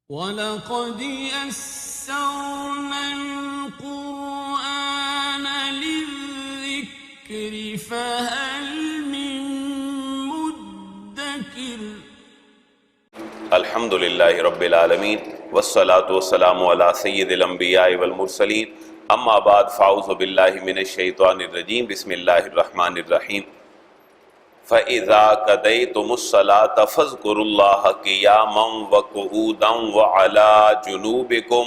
وَلَقَدْ يَسَّرْنَا الْقُرْآنَ لِلذِّكْرِ فَهَلْ مِن مُّدَّكِرٍ۔ الحمد للہ رب العالمین والصلاة والسلام علی سید الانبیاء والمرسلین، اما بعد فاعوذ باللہ من الشیطان الرجیم، بسم اللہ الرحمن الرحیم۔ فَإِذَا قَضَيْتُمُ الصَّلَاةَ فَاذْكُرُوا اللَّهَ قِيَامًا وَقُعُودًا وَعَلَى جُنُوبِكُمْ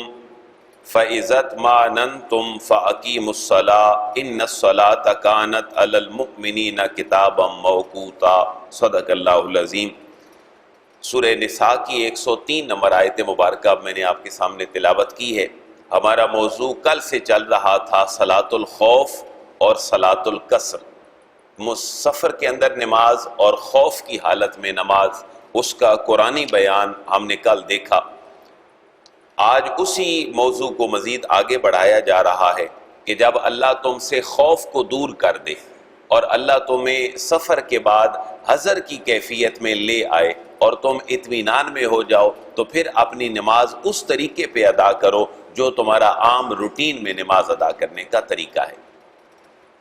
فَإِذَا اطْمَأْنَنْتُمْ فَأَقِيمُوا الصَّلَاةَ إِنَّ الصَّلَاةَ كَانَتْ عَلَى الْمُؤْمِنِينَ كِتَابًا مَوْقُوتًا۔ صدق اللہ العظیم۔ سورہ نساء کی 103 نمبر آیت مبارکہ میں نے آپ کے سامنے تلاوت کی ہے۔ ہمارا موضوع کل سے چل رہا تھا صلاۃ الخوف اور صلاۃ القصر۔ سفر کے اندر نماز اور خوف کی حالت میں نماز، اس کا قرآنی بیان ہم نے کل دیکھا۔ آج اسی موضوع کو مزید آگے بڑھایا جا رہا ہے کہ جب اللہ تم سے خوف کو دور کر دے اور اللہ تمہیں سفر کے بعد حضر کی کیفیت میں لے آئے اور تم اطمینان میں ہو جاؤ، تو پھر اپنی نماز اس طریقے پہ ادا کرو جو تمہارا عام روٹین میں نماز ادا کرنے کا طریقہ ہے۔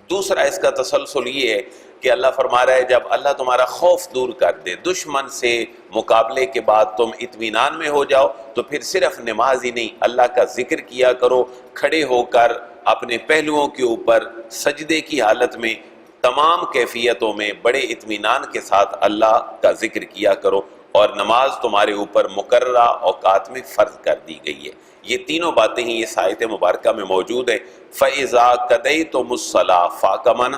دوسرا اس کا تسلسل یہ ہے کہ اللہ فرما رہا ہے جب اللہ تمہارا خوف دور کر دے، دشمن سے مقابلے کے بعد تم اطمینان میں ہو جاؤ، تو پھر صرف نماز ہی نہیں، اللہ کا ذکر کیا کرو، کھڑے ہو کر اپنے پہلوؤں کے اوپر سجدے کی حالت میں تمام کیفیتوں میں بڑے اطمینان کے ساتھ اللہ کا ذکر کیا کرو، اور نماز تمہارے اوپر مقررہ اوقات میں فرض کر دی گئی ہے۔ یہ تینوں باتیں ہی اس آیت مبارکہ میں موجود ہیں۔ فَإِذَا قَضَيْتُمُ الصَّلَاةَ فَا کا معنی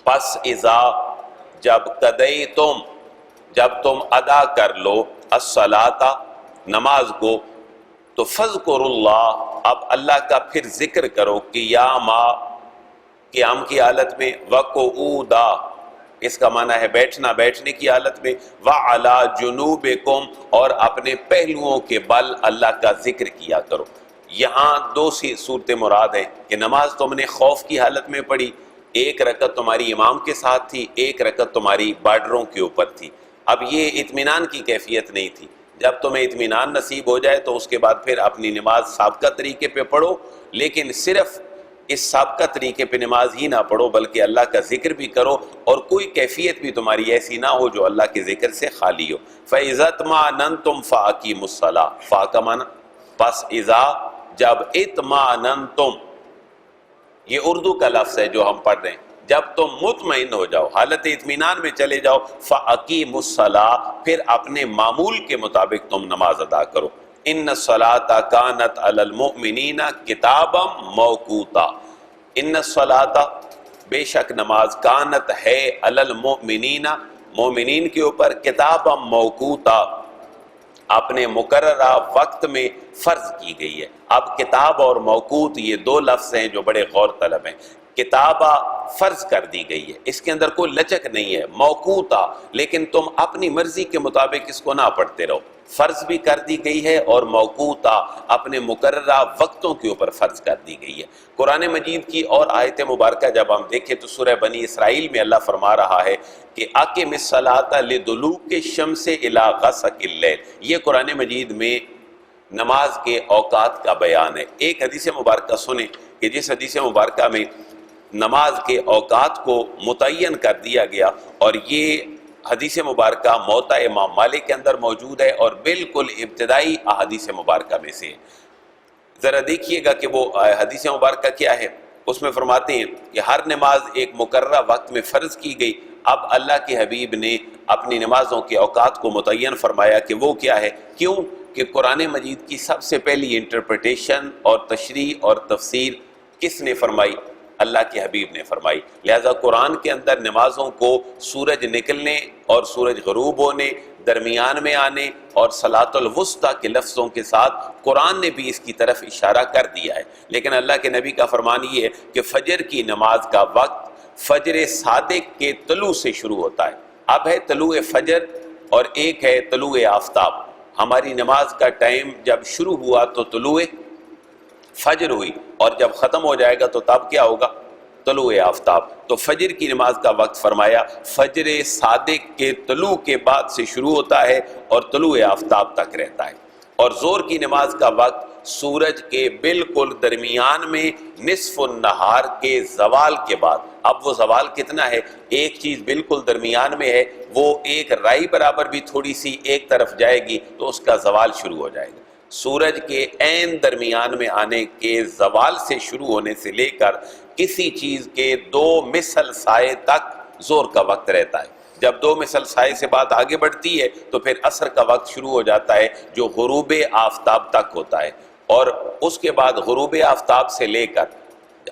پس اذا جب قضیتم جب تم ادا کر لو الصلاۃ نماز کو، تو فاذکروا اللہ اب اللہ کا پھر ذکر کرو قیام کی حالت میں، وقعودا اس کا معنی ہے بیٹھنے کی حالت میں، وعلی جنوبکم اور اپنے پہلوؤں کے بل اللہ کا ذکر کیا کرو۔ یہاں دو سی صورتیں مراد ہیں کہ نماز تم نے خوف کی حالت میں پڑھی، ایک رکعت تمہاری امام کے ساتھ تھی، ایک رکعت تمہاری بارڈروں کے اوپر تھی۔ اب یہ اطمینان کی کیفیت نہیں تھی۔ جب تمہیں اطمینان نصیب ہو جائے تو اس کے بعد پھر اپنی نماز سابقہ طریقے پہ پڑھو، لیکن صرف اس سابقہ طریقے پہ نماز ہی نہ پڑھو بلکہ اللہ کا ذکر بھی کرو، اور کوئی کیفیت بھی تمہاری ایسی نہ ہو جو اللہ کے ذکر سے خالی ہو۔ فَإِذَا اطْمَأْنَنْتُمْ فَأَقِيمُوا الصَّلَاةَ فا کا معنی پس اذا جب اطمأننتم، یہ اردو کا لفظ ہے جو ہم پڑھ رہے ہیں، جب تم مطمئن ہو جاؤ، حالت اطمینان میں چلے جاؤ، فَأَقِيمُوا الصَّلَاةَ پھر اپنے معمول کے مطابق تم نماز ادا کرو۔ ان الصلاۃ کانت علی المؤمنین کتابا موقوتا، ان الصلاۃ بے شک نماز کانت ہے علی المؤمنین مومنین کے اوپر کتابا موقوتا اپنے مقررہ وقت میں فرض کی گئی ہے۔ اب کتاب اور موقوت یہ دو لفظ ہیں جو بڑے غور طلب ہیں۔ کتابہ فرض کر دی گئی ہے، اس کے اندر کوئی لچک نہیں ہے، موقوتا لیکن تم اپنی مرضی کے مطابق اس کو نہ پڑھتے رہو، فرض بھی کر دی گئی ہے، اور موقوتا اپنے مقررہ وقتوں کے اوپر فرض کر دی گئی ہے۔ قرآن مجید کی اور آیت مبارکہ جب ہم دیکھیں تو سورہ بنی اسرائیل میں اللہ فرما رہا ہے کہ اقم الصلاۃ لدلوک الشمس الی غسق اللیل، یہ قرآن مجید میں نماز کے اوقات کا بیان ہے۔ ایک حدیث مبارکہ سنیں کہ جس حدیث مبارکہ میں نماز کے اوقات کو متعین کر دیا گیا، اور یہ حدیث مبارکہ موطا امام مالک کے اندر موجود ہے اور بالکل ابتدائی احادیث مبارکہ میں سے ہے۔ ذرا دیکھیے گا کہ وہ حدیث مبارکہ کیا ہے۔ اس میں فرماتے ہیں کہ ہر نماز ایک مقررہ وقت میں فرض کی گئی، اب اللہ کے حبیب نے اپنی نمازوں کے اوقات کو متعین فرمایا کہ وہ کیا ہے۔ کیوں کہ قرآن مجید کی سب سے پہلی انٹرپریٹیشن اور تشریح اور تفسیر کس نے فرمائی؟ اللہ کے حبیب نے فرمائی۔ لہذا قرآن کے اندر نمازوں کو سورج نکلنے اور سورج غروب ہونے، درمیان میں آنے اور صلاۃ الوسطیٰ کے لفظوں کے ساتھ قرآن نے بھی اس کی طرف اشارہ کر دیا ہے، لیکن اللہ کے نبی کا فرمان یہ ہے کہ فجر کی نماز کا وقت فجر صادق کے طلوع سے شروع ہوتا ہے۔ اب ہے طلوع فجر اور ایک ہے طلوع آفتاب۔ ہماری نماز کا ٹائم جب شروع ہوا تو طلوع فجر ہوئی، اور جب ختم ہو جائے گا تو تب کیا ہوگا؟ طلوع آفتاب۔ تو فجر کی نماز کا وقت فرمایا فجر صادق کے طلوع کے بعد سے شروع ہوتا ہے اور طلوع آفتاب تک رہتا ہے۔ اور ظہر کی نماز کا وقت سورج کے بالکل درمیان میں نصف النہار کے زوال کے بعد. اب وہ زوال کتنا ہے؟ ایک چیز بالکل درمیان میں ہے، وہ ایک رائی برابر بھی تھوڑی سی ایک طرف جائے گی تو اس کا زوال شروع ہو جائے گا. سورج کے عین درمیان میں آنے کے زوال سے شروع ہونے سے لے کر کسی چیز کے 2 مثل سائے تک ظہر کا وقت رہتا ہے. جب 2 مثل سائے سے بات آگے بڑھتی ہے تو پھر عصر کا وقت شروع ہو جاتا ہے جو غروب آفتاب تک ہوتا ہے. اور اس کے بعد غروب آفتاب سے لے کر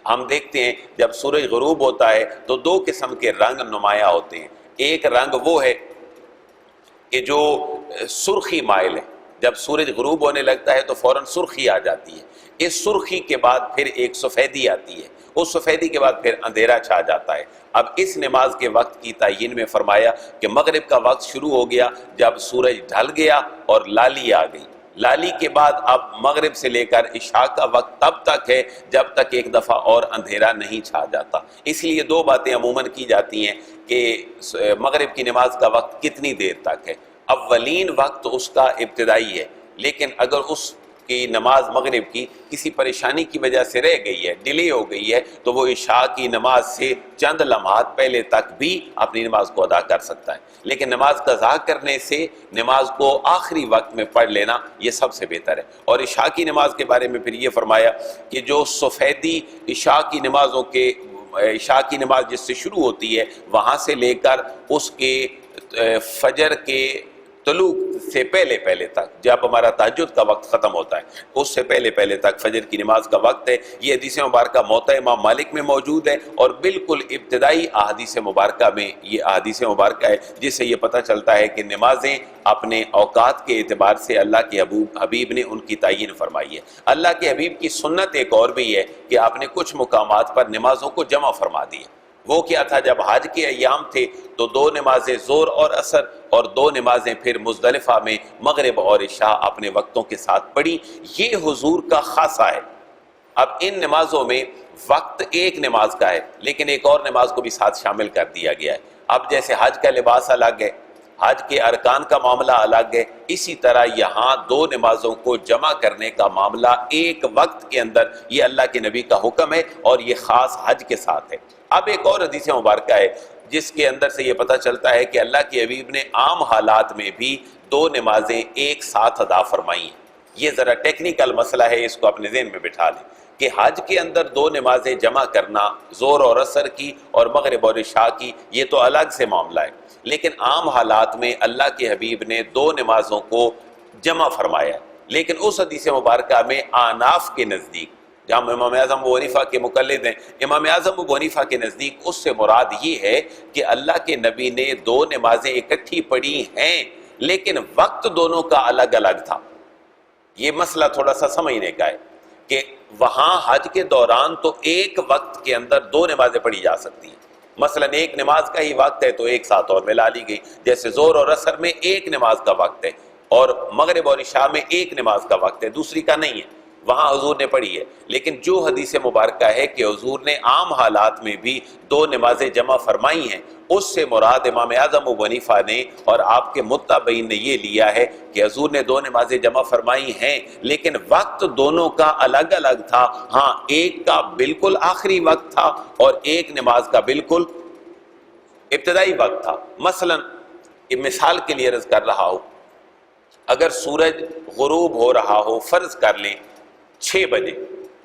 ہم دیکھتے ہیں جب سورج غروب ہوتا ہے تو 2 قسم کے رنگ نمایاں ہوتے ہیں. ایک رنگ وہ ہے کہ جو سرخی مائل ہے، جب سورج غروب ہونے لگتا ہے تو فوراً سرخی آ جاتی ہے. اس سرخی کے بعد پھر ایک سفیدی آتی ہے، اس سفیدی کے بعد پھر اندھیرا چھا جاتا ہے. اب اس نماز کے وقت کی تعیین میں فرمایا کہ مغرب کا وقت شروع ہو گیا جب سورج ڈھل گیا اور لالی آ گئی. لالی کے بعد اب مغرب سے لے کر عشاء کا وقت تب تک ہے جب تک ایک دفعہ اور اندھیرا نہیں چھا جاتا. اس لیے 2 باتیں عموماً کی جاتی ہیں کہ مغرب کی نماز کا وقت کتنی دیر تک ہے. اولین وقت اس کا ابتدائی ہے، لیکن اگر اس کی نماز مغرب کی کسی پریشانی کی وجہ سے رہ گئی ہے، ڈیلے ہو گئی ہے، تو وہ عشاء کی نماز سے چند لمحات پہلے تک بھی اپنی نماز کو ادا کر سکتا ہے. لیکن نماز قضا کرنے سے نماز کو آخری وقت میں پڑھ لینا یہ سب سے بہتر ہے. اور عشاء کی نماز کے بارے میں پھر یہ فرمایا کہ جو سفیدی عشاء کی نمازوں کے عشاء کی نماز جس سے شروع ہوتی ہے وہاں سے لے کر اس کے فجر کے طلوع سے پہلے تک جب ہمارا تہجد کا وقت ختم ہوتا ہے اس سے پہلے تک فجر کی نماز کا وقت ہے. یہ حدیث مبارکہ موطا امام مالک میں موجود ہے اور بالکل ابتدائی احادیث مبارکہ میں یہ احادیث مبارکہ ہے جس سے یہ پتہ چلتا ہے کہ نمازیں اپنے اوقات کے اعتبار سے اللہ کے حبیب نے ان کی تعیین فرمائی ہے. اللہ کے حبیب کی سنت ایک اور بھی ہے کہ آپ نے کچھ مقامات پر نمازوں کو جمع فرما دی. وہ کیا تھا؟ جب حج کے ایام تھے تو 2 نمازیں ظہر اور عصر اور 2 نمازیں پھر مزدلفہ میں مغرب اور عشاء اپنے وقتوں کے ساتھ پڑھی. یہ حضور کا خاصہ ہے. اب ان نمازوں میں وقت ایک نماز کا ہے لیکن ایک اور نماز کو بھی ساتھ شامل کر دیا گیا ہے. اب جیسے حج کا لباس الگ ہے، حج کے ارکان کا معاملہ الگ ہے، اسی طرح یہاں 2 نمازوں کو جمع کرنے کا معاملہ ایک وقت کے اندر یہ اللہ کے نبی کا حکم ہے اور یہ خاص حج کے ساتھ ہے. اب ایک اور حدیث مبارکہ ہے جس کے اندر سے یہ پتہ چلتا ہے کہ اللہ کے حبیب نے عام حالات میں بھی 2 نمازیں ایک ساتھ ادا فرمائی ہیں. یہ ذرا ٹیکنیکل مسئلہ ہے، اس کو اپنے ذہن میں بٹھا لیں کہ حج کے اندر 2 نمازیں جمع کرنا ظہر اور عصر کی اور مغرب اور عشاء کی یہ تو الگ سے معاملہ ہے. لیکن عام حالات میں اللہ کے حبیب نے 2 نمازوں کو جمع فرمایا. لیکن اس حدیث مبارکہ میں احناف کے نزدیک، جہاں امام اعظم ابو حنیفہ کے مقلد ہیں، امام اعظم ابو حنیفہ کے نزدیک اس سے مراد یہ ہے کہ اللہ کے نبی نے 2 نمازیں اکٹھی پڑھی ہیں لیکن وقت دونوں کا الگ الگ تھا. یہ مسئلہ تھوڑا سا سمجھنے کا ہے کہ وہاں حج کے دوران تو ایک وقت کے اندر 2 نمازیں پڑھی جا سکتی ہیں. مثلا ایک نماز کا ہی وقت ہے تو ایک ساتھ اور ملا لی گئی، جیسے ظہر اور عصر میں ایک نماز کا وقت ہے اور مغرب اور عشاء میں ایک نماز کا وقت ہے، دوسری کا نہیں ہے، وہاں حضور نے پڑھی ہے. لیکن جو حدیث مبارکہ ہے کہ حضور نے عام حالات میں بھی 2 نمازیں جمع فرمائی ہیں، اس سے مراد امام اعظم ابو حنیفہ نے اور آپ کے متبعین نے یہ لیا ہے کہ حضور نے 2 نمازیں جمع فرمائی ہیں لیکن وقت دونوں کا الگ الگ تھا. ہاں ایک کا بالکل آخری وقت تھا اور ایک نماز کا بالکل ابتدائی وقت تھا. مثلا مثال کے لیے عرض کر رہا ہوں، اگر سورج غروب ہو رہا ہو، فرض کر لیں 6 بجے،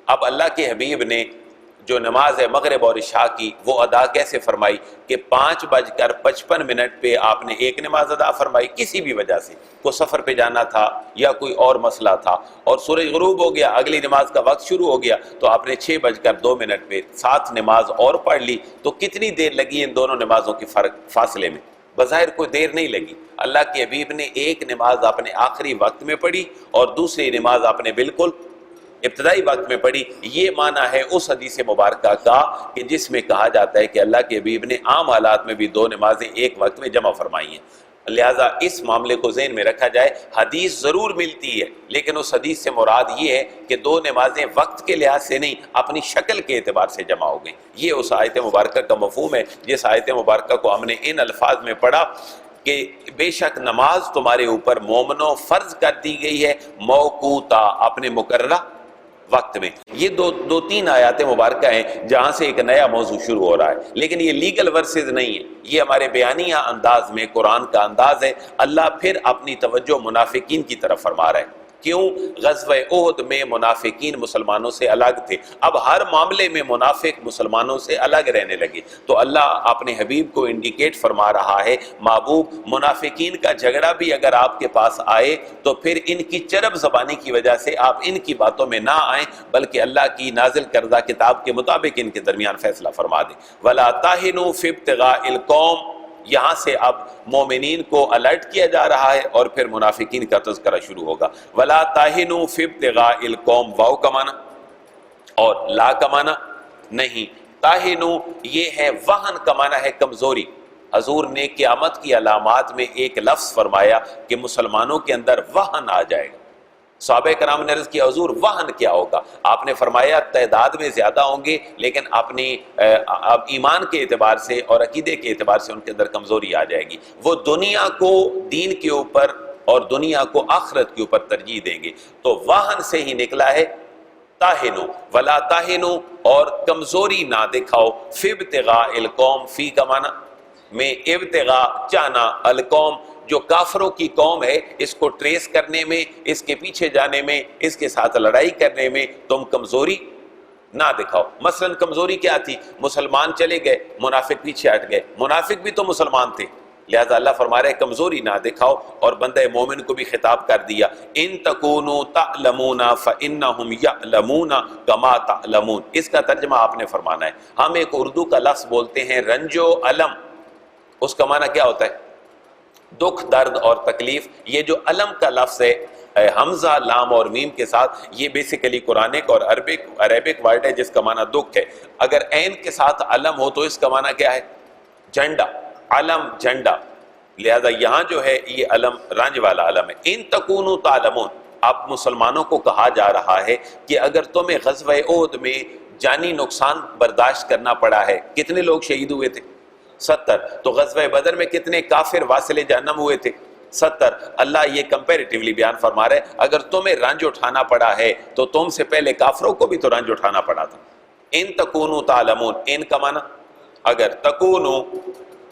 اب اللہ کے حبیب نے جو نماز ہے مغرب اور عشاء کی وہ ادا کیسے فرمائی کہ 5:55 پہ آپ نے ایک نماز ادا فرمائی. کسی بھی وجہ سے کوئی سفر پہ جانا تھا یا کوئی اور مسئلہ تھا اور سورج غروب ہو گیا، اگلی نماز کا وقت شروع ہو گیا تو آپ نے 6:02 پہ 7 نماز اور پڑھ لی. تو کتنی دیر لگی ان دونوں نمازوں کے فاصلے میں؟ بظاہر کوئی دیر نہیں لگی. اللہ کے حبیب نے ایک نماز اپنے آخری وقت میں پڑھی اور دوسری نماز اپنے بالکل ابتدائی وقت میں پڑھی. یہ معنی ہے اس حدیث مبارکہ کا کہ جس میں کہا جاتا ہے کہ اللہ کے حبیب نے عام حالات میں بھی 2 نمازیں ایک وقت میں جمع فرمائی ہیں. لہٰذا اس معاملے کو ذہن میں رکھا جائے. حدیث ضرور ملتی ہے لیکن اس حدیث سے مراد یہ ہے کہ 2 نمازیں وقت کے لحاظ سے نہیں اپنی شکل کے اعتبار سے جمع ہو گئیں. یہ اس آیت مبارکہ کا مفہوم ہے جس آیت مبارکہ کو ہم نے ان الفاظ میں پڑھا کہ بے شک نماز تمہارے اوپر مومنوں فرض کر دی گئی ہے موقوتا اپنے مقررہ وقت میں. یہ دو تین آیات مبارکہ ہیں جہاں سے ایک نیا موضوع شروع ہو رہا ہے، لیکن یہ لیگل ورسز نہیں ہے، یہ ہمارے بیانیہ انداز میں قرآن کا انداز ہے. اللہ پھر اپنی توجہ منافقین کی طرف فرما رہا ہے. کیوں؟ غزوہ احد میں منافقین مسلمانوں سے الگ تھے، اب ہر معاملے میں منافق مسلمانوں سے الگ رہنے لگے. تو اللہ اپنے حبیب کو انڈیکیٹ فرما رہا ہے، محبوب منافقین کا جھگڑا بھی اگر آپ کے پاس آئے تو پھر ان کی چرب زبانی کی وجہ سے آپ ان کی باتوں میں نہ آئیں، بلکہ اللہ کی نازل کردہ کتاب کے مطابق ان کے درمیان فیصلہ فرما دیں. وَلَا تَهِنُوا فِي ابْتِغَاءِ الْقَوْمِ. یہاں سے اب مومنین کو الرٹ کیا جا رہا ہے اور پھر منافقین کا تذکرہ شروع ہوگا. وَلَا تَهِنُوا فِي ابْتِغَاءِ الْقَوْمِ. واو کا معنی اور لا کا معنی نہیں. تاہنو یہ ہے وہن کا معنی ہے کمزوری. حضور نے قیامت کی علامات میں ایک لفظ فرمایا کہ مسلمانوں کے اندر وہن آ جائے گا. صحابہ کرام نے عرض کیا حضور وہن کیا ہوگا؟ آپ نے فرمایا تعداد میں زیادہ ہوں گے لیکن اپنی ایمان کے اعتبار سے اور عقیدے کے اعتبار سے ان کے اندر کمزوری آ جائے گی. وہ دنیا کو دین کے اوپر اور دنیا کو آخرت کے اوپر ترجیح دیں گے. تو وہن سے ہی نکلا ہے تاہنو. ولا تاہنو اور کمزوری نہ دکھاؤ. فی ابتغاء القوم. فی کا معنی میں ابتغاء چاہنا، القوم جو کافروں کی قوم ہے اس کو ٹریس کرنے میں، اس کے پیچھے جانے میں، اس کے ساتھ لڑائی کرنے میں تم کمزوری نہ دکھاؤ. مثلا کمزوری کیا تھی؟ مسلمان چلے گئے، منافق پیچھے ہٹ گئے. منافق بھی تو مسلمان تھے، لہذا اللہ فرما رہے کمزوری نہ دکھاؤ. اور بندہ مومن کو بھی خطاب کر دیا ان تکونوا تعلمون فانہم یعلمون کما تعلمون. اس کا ترجمہ آپ نے فرمانا ہے. ہم ایک اردو کا لفظ بولتے ہیں رنج و علم، اس کا معنی کیا ہوتا ہے؟ دکھ، درد اور تکلیف. یہ جو علم کا لفظ ہے حمزہ، لام اور میم کے ساتھ، یہ بیسیکلی قرآنک اور عربک ورڈ ہے جس کا معنی دکھ ہے. اگر عین کے ساتھ علم ہو تو اس کا معنی کیا ہے؟ جھنڈا. علم جھنڈا. لہذا یہاں جو ہے یہ علم رنج والا علم ہے. ان تکونوا تعلمون. اب مسلمانوں کو کہا جا رہا ہے کہ اگر تمہیں غزوہ احد میں جانی نقصان برداشت کرنا پڑا ہے، کتنے لوگ شہید ہوئے تھے؟ 70. تو غزوہ بدر میں کتنے کافر واصل جہنم ہوئے تھے؟ 70. اللہ یہ کمپیریٹیولی بیان فرما رہے اگر تمہیں رنج اٹھانا پڑا ہے تو تم سے پہلے کافروں کو بھی تو رنج اٹھانا پڑا تھا. ان تکونوا تعلمون. ان کا معنی اگر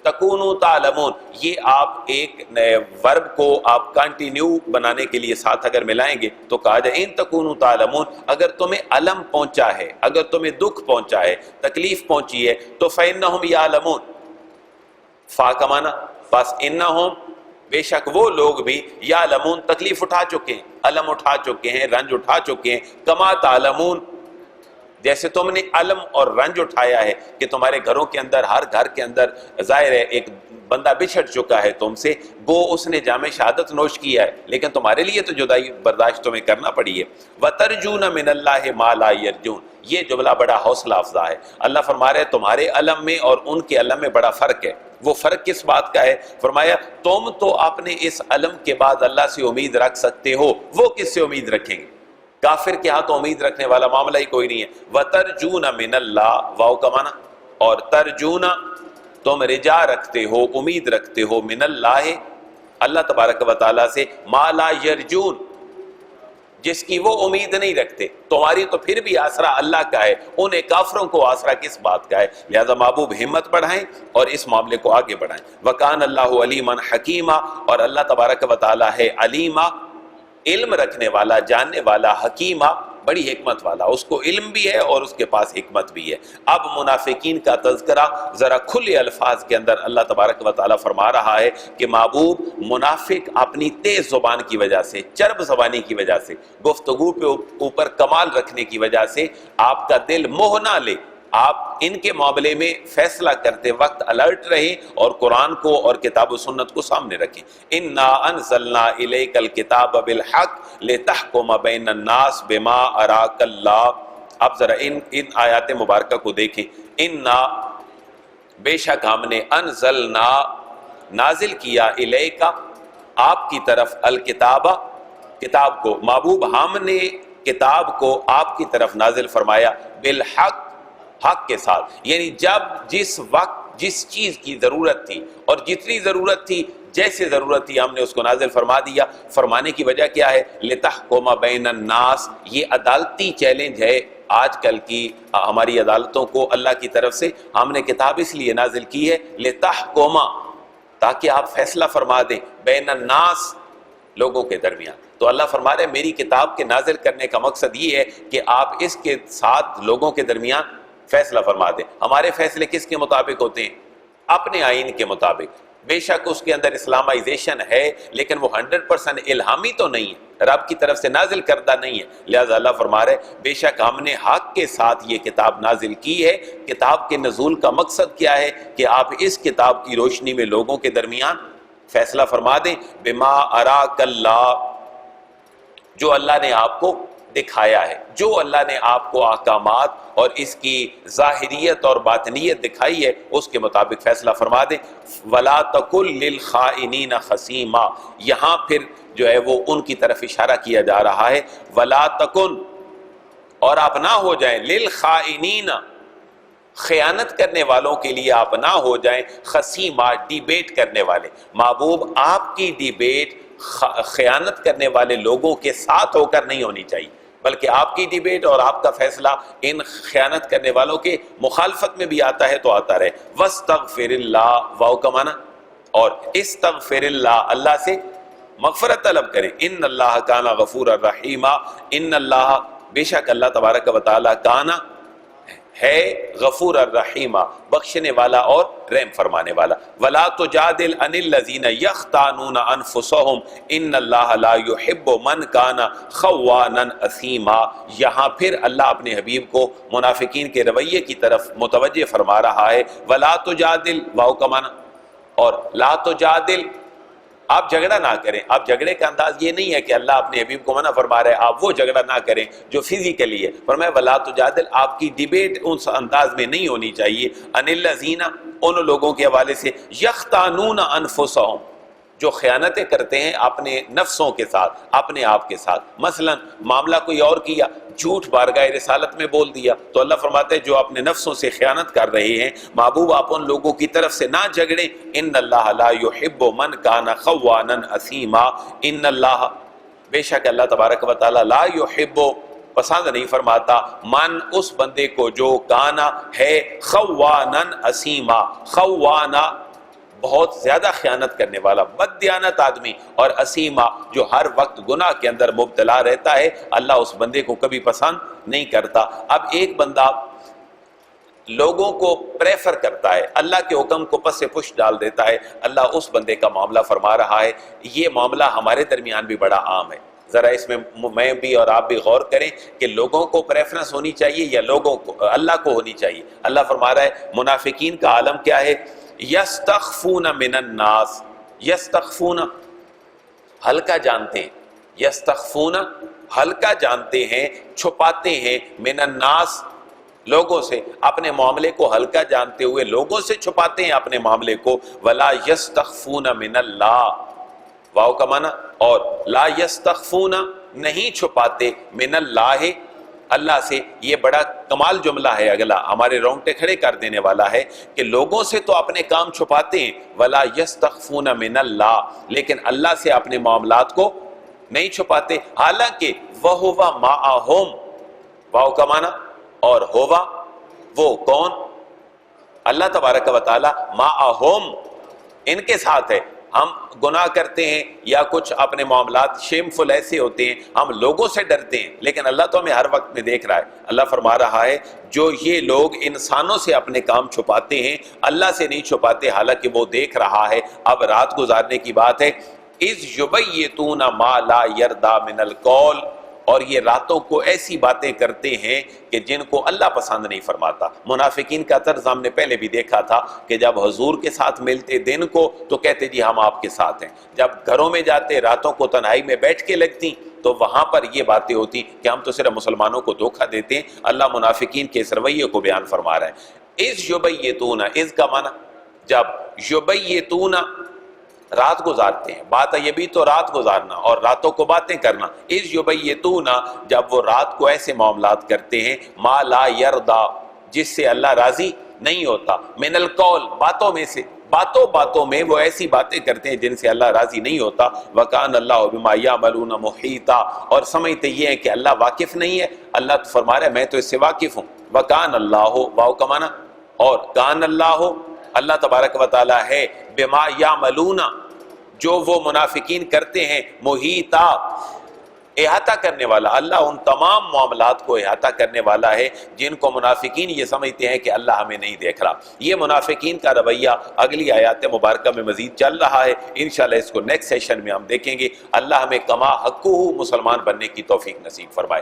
تکونوا تعلمون، یہ آپ ایک ورب کو آپ کنٹینیو بنانے کے لیے ساتھ اگر ملائیں گے تو کہا جائے ان تکونوا تعلمون. اگر تمہیں علم پہنچا ہے، اگر تمہیں دکھ پہنچا ہے، تکلیف پہنچی ہے تو فإنہم یعلمون. فا کا معنی پس انہم بے شک وہ لوگ بھی یعلمون تکلیف اٹھا چکے ہیں، علم اٹھا چکے ہیں، رنج اٹھا چکے ہیں. کما تعلمون جیسے تم نے علم اور رنج اٹھایا ہے کہ تمہارے گھروں کے اندر، ہر گھر کے اندر ظاہر ہے ایک بندہ بچھڑ چکا ہے تم سے، گو اس نے جام شہادت نوش کیا ہے لیکن تمہارے لیے تو جدائی برداشت تمہیں کرنا پڑی ہے. وَتَرْجُونَ مِنَ اللَّهِ مَا لَا يَرْجُونَ. یہ جملہ بڑا حوصلہ افزا ہے. اللہ فرما رہے تمہارے علم میں اور ان کے علم میں بڑا فرق ہے. وہ فرق کس بات کا ہے؟ فرمایا تم تو اپنے اس علم کے بعد اللہ سے امید رکھ سکتے ہو، وہ کس سے امید رکھیں گے؟ کافر کے ہاں تو امید رکھنے والا معاملہ ہی کوئی نہیں ہے. وَتَرْجُونَ مِنَ اللَّهِ. واو کا معنی اور ترجون تم رجا رکھتے ہو، امید رکھتے ہو، من اللہ اللہ تبارک و تعالیٰ سے، ما لا یرجون جس کی وہ امید نہیں رکھتے. تمہاری تو پھر بھی آسرا اللہ کا ہے، انہیں کافروں کو آسرا کس بات کا ہے؟ لہذا محبوب ہمت بڑھائیں اور اس معاملے کو آگے بڑھائیں. وَكَانَ اللَّهُ عَلِيمًا حَكِيمًا. اور اللہ تبارک و تعالیٰ ہے علیمہ، علم رکھنے والا، جاننے والا، حکیمہ بڑی حکمت والا. اس کو علم بھی ہے اور اس کے پاس حکمت بھی ہے. اب منافقین کا تذکرہ ذرا کھلے الفاظ کے اندر اللہ تبارک و تعالیٰ فرما رہا ہے کہ محبوب منافق اپنی تیز زبان کی وجہ سے، چرب زبانی کی وجہ سے، گفتگو پہ اوپر کمال رکھنے کی وجہ سے آپ کا دل موہ نہ لے. آپ ان کے معاملے میں فیصلہ کرتے وقت الرٹ رہیں اور قرآن کو اور کتاب و سنت کو سامنے رکھیں. انا انزلنا الیک الکتاب بالحق لتحکم بین الناس بما اراک اللہ. اب ذرا ان آیات مبارکہ کو دیکھیں. انا بے شک ہم نے انزلنا نازل کیا الیک آپ کی طرف الکتاب کتاب کو. محبوب ہم نے کتاب کو آپ کی طرف نازل فرمایا بالحق حق کے ساتھ. یعنی جب جس وقت جس چیز کی ضرورت تھی اور جتنی ضرورت تھی جیسے ضرورت تھی ہم نے اس کو نازل فرما دیا۔ فرمانے کی وجہ کیا ہے؟ لِتَحْكُمَ بَيْنَ النَّاسِ، یہ عدالتی چیلنج ہے آج کل کی ہماری عدالتوں کو اللہ کی طرف سے۔ ہم نے کتاب اس لیے نازل کی ہے لِتَحْكُمَ، تاکہ آپ فیصلہ فرما دیں، بین الناس، لوگوں کے درمیان۔ تو اللہ فرما رہے ہیں میری کتاب کے نازل کرنے کا مقصد یہ ہے کہ آپ اس کے ساتھ لوگوں کے درمیان فیصلہ فرما دیں۔ ہمارے فیصلے کس کے مطابق ہوتے ہیں؟ اپنے آئین کے مطابق۔ بے شک اس کے اندر اسلامائزیشن ہے، لیکن وہ 100% الہامی تو نہیں ہے، رب کی طرف سے نازل کردہ نہیں ہے۔ لہذا اللہ فرما رہے بے شک ہم نے حق کے ساتھ یہ کتاب نازل کی ہے۔ کتاب کے نزول کا مقصد کیا ہے؟ کہ آپ اس کتاب کی روشنی میں لوگوں کے درمیان فیصلہ فرما دیں۔ بما اراک اللہ، جو اللہ نے آپ کو دکھایا ہے، جو اللہ نے آپ کو احکامات اور اس کی ظاہریت اور باطنیت دکھائی ہے، اس کے مطابق فیصلہ فرما دیں۔ وَلَا تَكُن لِّلْخَائِنِينَ خَصِيمًا، یہاں پھر جو ہے وہ ان کی طرف اشارہ کیا جا رہا ہے۔ وَلَا تَكُن، اور آپ نہ ہو جائیں، لِّلْخَائِنِينَ، خیانت کرنے والوں کے لیے آپ نہ ہو جائیں، خصیمہ، ڈیبیٹ کرنے والے۔ محبوب آپ کی ڈیبیٹ خیانت کرنے والے لوگوں کے ساتھ ہو کر نہیں ہونی چاہیے، بلکہ آپ کی ڈیبیٹ اور آپ کا فیصلہ ان خیانت کرنے والوں کے مخالفت میں بھی آتا ہے تو آتا رہے۔ وَاسْتَغْفِرِ اللَّهَ، واو کا معنی، اور استغفر اللہ، اللہ سے مغفرت طلب کریں۔ ان اللہ کان غفور الرحیم، ان اللہ، بے شک اللہ تبارک و تعالی کانا ہے غفور الرحیم، بخشنے والا اور رحم فرمانے والا۔ ولا تجادل عن الذین یختانون انفسهم ان اللہ لا يحب من کان خوانا اثیما، یہاں پھر اللہ اپنے حبیب کو منافقین کے رویے کی طرف متوجہ فرما رہا ہے۔ ولا تجادل، واو کا معنی، اور لا تجادل، آپ جھگڑا نہ کریں۔ آپ جھگڑے کا انداز یہ نہیں ہے کہ اللہ اپنے حبیب کو منع فرما رہے ہیں آپ وہ جھگڑا نہ کریں جو فزیکلی ہے۔ فرمایا ولا تجادل، آپ کی ڈیبیٹ اس انداز میں نہیں ہونی چاہیے، ان الذین، ان لوگوں کے حوالے سے، یختانون انفسهم، جو خیانتیں کرتے ہیں اپنے نفسوں کے ساتھ، اپنے آپ کے ساتھ۔ مثلا معاملہ کوئی اور کیا، جھوٹ بارگاہ رسالت میں بول دیا، تو اللہ فرماتے ہیں جو اپنے نفسوں سے خیانت کر رہے ہیں، محبوب آپ ان لوگوں کی طرف سے نہ جھگڑیں۔ ان اللہ لا يحب من کان خوانا اثیما، ان اللہ، بے شک اللہ تبارک و تعالی، لا يحب، پسند نہیں فرماتا، من، اس بندے کو جو کانا ہے، خوانا اثیما، خوانا، بہت زیادہ خیانت کرنے والا، بددیانت آدمی، اور اسیمہ، جو ہر وقت گناہ کے اندر مبتلا رہتا ہے، اللہ اس بندے کو کبھی پسند نہیں کرتا۔ اب ایک بندہ لوگوں کو پریفر کرتا ہے، اللہ کے حکم کو پس سے پش ڈال دیتا ہے، اللہ اس بندے کا معاملہ فرما رہا ہے۔ یہ معاملہ ہمارے درمیان بھی بڑا عام ہے، ذرا اس میں میں بھی اور آپ بھی غور کریں کہ لوگوں کو پریفرنس ہونی چاہیے یا لوگوں کو اللہ کو ہونی چاہیے۔ اللہ فرما رہا ہے منافقین کا عالم کیا ہے؟ یستخفون من الناس، یستخفون، ہلکا جانتے ہیں، یستخفون، ہلکا جانتے ہیں، چھپاتے ہیں، من الناس، لوگوں سے، اپنے معاملے کو ہلکا جانتے ہوئے لوگوں سے چھپاتے ہیں اپنے معاملے کو۔ ولا یستخفون من اللہ، واو کا معنی، اور لا یستخفون، نہیں چھپاتے، من اللہ، اللہ سے۔ یہ بڑا کمال جملہ ہے، اگلا ہمارے رونگٹے کھڑے کر دینے والا ہے کہ لوگوں سے تو اپنے کام چھپاتے ہیں، ولا یستخفون من اللہ، لیکن اللہ سے اپنے معاملات کو نہیں چھپاتے، حالانکہ وَهُوَ مَعَهُمْ، واو کا معنی، اور ہوا، وہ کون؟ اللہ تبارک و تعالی، معہم، ان کے ساتھ ہے۔ ہم گناہ کرتے ہیں یا کچھ اپنے معاملات شیمفل ایسے ہوتے ہیں، ہم لوگوں سے ڈرتے ہیں، لیکن اللہ تو ہمیں ہر وقت میں دیکھ رہا ہے۔ اللہ فرما رہا ہے جو یہ لوگ انسانوں سے اپنے کام چھپاتے ہیں، اللہ سے نہیں چھپاتے، حالانکہ وہ دیکھ رہا ہے۔ اب رات گزارنے کی بات ہے، اذ یبیتون ما لا یرضی من القول، اور یہ راتوں کو ایسی باتیں کرتے ہیں کہ جن کو اللہ پسند نہیں فرماتا۔ منافقین کا طرز ہم نے پہلے بھی دیکھا تھا کہ جب حضور کے ساتھ ملتے دن کو تو کہتے جی ہم آپ کے ساتھ ہیں، جب گھروں میں جاتے راتوں کو تنہائی میں بیٹھ کے لگتی تو وہاں پر یہ باتیں ہوتی کہ ہم تو صرف مسلمانوں کو دھوکہ دیتے ہیں۔ اللہ منافقین کے اس رویے کو بیان فرما رہا ہے۔ اذ یبیتون، اذ کا معنی جب، یبیتون، رات گزارتے ہیں، بات یہ بھی تو رات گزارنا اور راتوں کو باتیں کرنا۔ اذ یبیتون، جب وہ رات کو ایسے معاملات کرتے ہیں، ما لا یرضی، جس سے اللہ راضی نہیں ہوتا، من القول، باتوں میں سے، باتوں باتوں میں وہ ایسی باتیں کرتے ہیں جن سے اللہ راضی نہیں ہوتا. وَكَانَ اللَّهُ بِمَا يَعْمَلُونَ مُحِيطًا، اور سمجھتے یہ ہے کہ اللہ واقف نہیں ہے. اللہ تو فرما رہا ہے میں تو اس سے واقف ہوں. وَكَانَ اللَّهُ، واو کا معنی اور کان اللہ، اللہ تبارک و تعالی ہے بما یعملون، جو وہ منافقین کرتے ہیں، محیطا، احاطہ کرنے والا. اللہ ان تمام معاملات کو احاطہ کرنے والا ہے جن کو منافقین یہ سمجھتے ہیں کہ اللہ ہمیں نہیں دیکھ رہا. یہ منافقین کا رویہ اگلی آیات مبارکہ میں مزید چل رہا ہے. انشاءاللہ اس کو نیکسٹ سیشن میں ہم دیکھیں گے. اللہ ہمیں کما حقہ مسلمان بننے کی توفیق نصیب فرمائے.